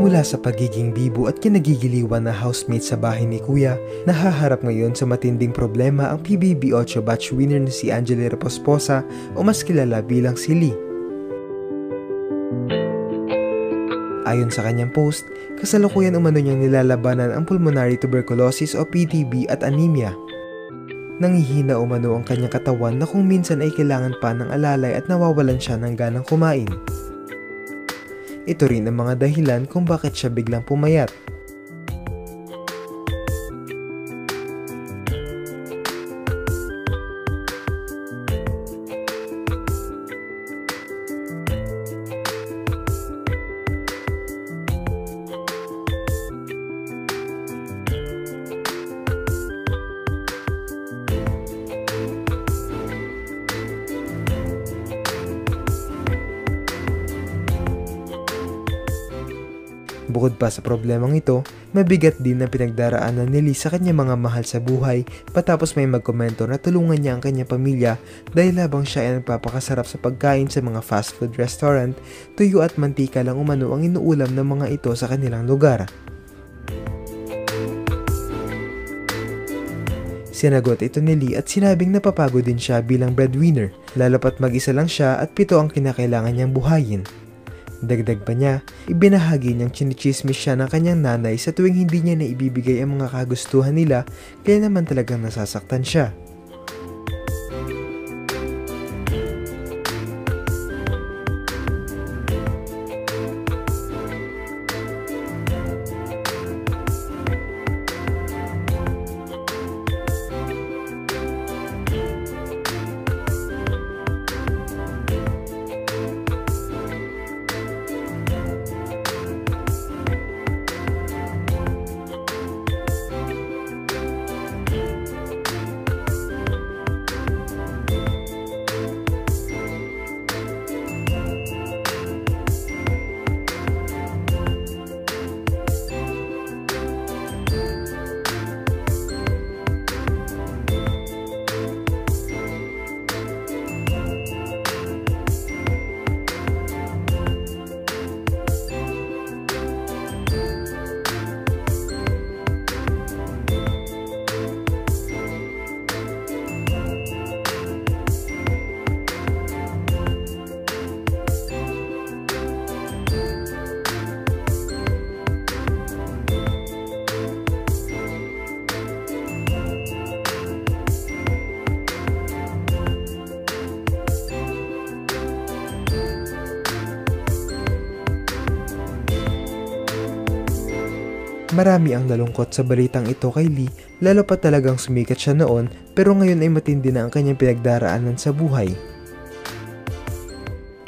Mula sa pagiging bibo at kinagigiliwan na housemate sa bahay ni Kuya, nahaharap ngayon sa matinding problema ang PBB 8 batch winner na si Angela Reposposa o mas kilala bilang si Lee. Ayon sa kanyang post, kasalukuyan umano niyang nilalabanan ang pulmonary tuberculosis o PTB at anemia. Nangihina umano ang kanyang katawan na kung minsan ay kailangan pa ng alalay at nawawalan siya ng ganang kumain. Ito rin ang mga dahilan kung bakit siya biglang pumayat. Bukod pa sa problemang ito, mabigat din na pinagdaraanan ni Lee sa kanyang mga mahal sa buhay patapos may magkomento na tulungan niya ang kanyang pamilya dahil habang siya ay nagpapakasarap sa pagkain sa mga fast food restaurant, tuyo at mantika lang umano ang inuulam ng mga ito sa kanilang lugar. Sinagot ito ni Lee at sinabing napapagod din siya bilang breadwinner, lalo pat mag-isa lang siya at 7 ang kinakailangan niyang buhayin. Dagdag pa niya, ibinahagi niyang chinichismis siya ng kanyang nanay sa tuwing hindi niya naibibigay ang mga kagustuhan nila kaya naman talagang nasasaktan siya. Marami ang nalungkot sa balitang ito kay Lee, lalo pa talagang sumikat siya noon pero ngayon ay matindi na ang kanyang pinagdaraanan sa buhay.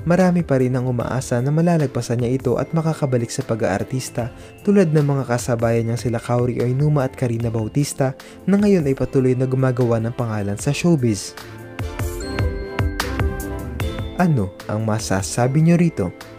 Marami pa rin ang umaasa na malalagpasan niya ito at makakabalik sa pag-aartista tulad ng mga kasabayan niyang sila Kauri Oinuma at Karina Bautista na ngayon ay patuloy na gumagawa ng pangalan sa showbiz. Ano ang masasabi niyo rito?